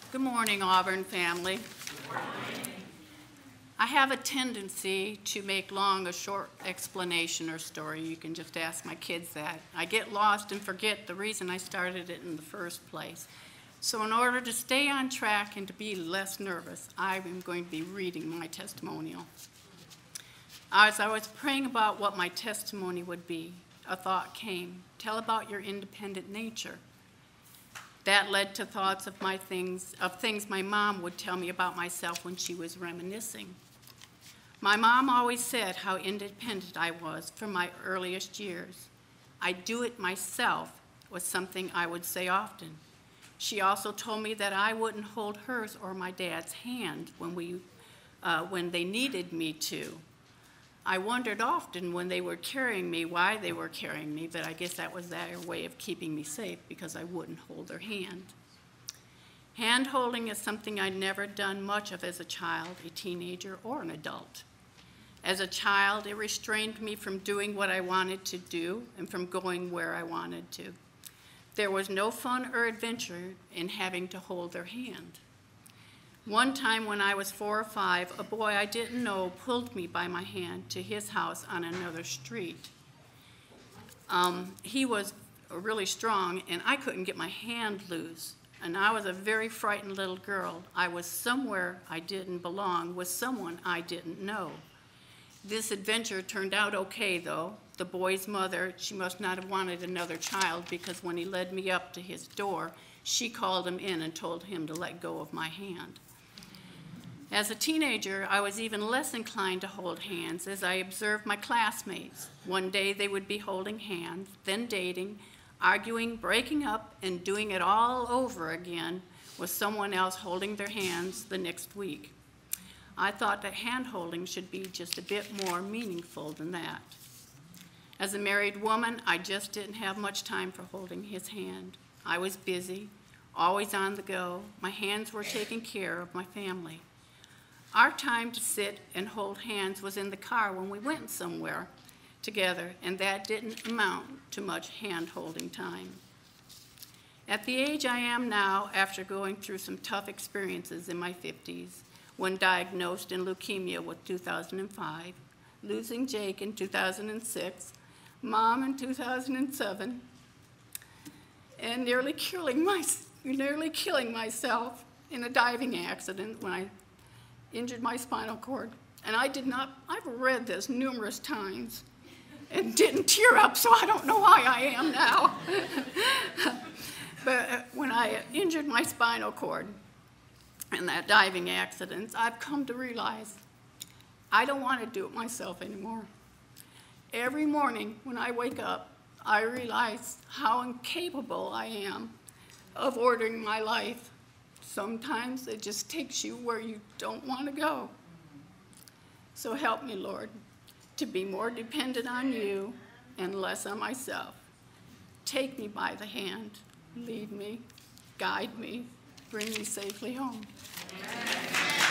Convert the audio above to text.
Good morning, Auburn family. I have a tendency to make long a short explanation or story. You can just ask my kids that. I get lost and forget the reason I started it in the first place. So in order to stay on track and to be less nervous, I am going to be reading my testimonial. As I was praying about what my testimony would be, a thought came. Tell about your independent nature. That led to thoughts of things my mom would tell me about myself when she was reminiscing. My mom always said how independent I was from my earliest years. I do it myself was something I would say often. She also told me that I wouldn't hold hers or my dad's hand when they needed me to. I wondered often when they were carrying me why they were carrying me, but I guess that was their way of keeping me safe because I wouldn't hold their hand. Hand holding is something I'd never done much of as a child, a teenager, or an adult. As a child, it restrained me from doing what I wanted to do and from going where I wanted to. There was no fun or adventure in having to hold their hand. One time when I was 4 or 5, a boy I didn't know pulled me by my hand to his house on another street. He was really strong, and I couldn't get my hand loose. And I was a very frightened little girl. I was somewhere I didn't belong with someone I didn't know. This adventure turned out okay, though. The boy's mother, she must not have wanted another child because when he led me up to his door, she called him in and told him to let go of my hand. As a teenager, I was even less inclined to hold hands as I observed my classmates. One day they would be holding hands, then dating, arguing, breaking up, and doing it all over again with someone else holding their hands the next week. I thought that hand holding should be just a bit more meaningful than that. As a married woman, I just didn't have much time for holding his hand. I was busy, always on the go. My hands were taking care of my family. Our time to sit and hold hands was in the car when we went somewhere together, and that didn't amount to much hand-holding time. At the age I am now, after going through some tough experiences in my 50s, when diagnosed in leukemia with 2005, losing Jake in 2006, Mom in 2007, and nearly killing myself in a diving accident when I injured my spinal cord. And I've read this numerous times and didn't tear up, so I don't know why I am now. But when I injured my spinal cord in that diving accident, I've come to realize I don't want to do it myself anymore. Every morning when I wake up, I realize how incapable I am of ordering my life. Sometimes it just takes you where you don't want to go. So help me, Lord, to be more dependent on you and less on myself. Take me by the hand, lead me, guide me, bring me safely home. Amen.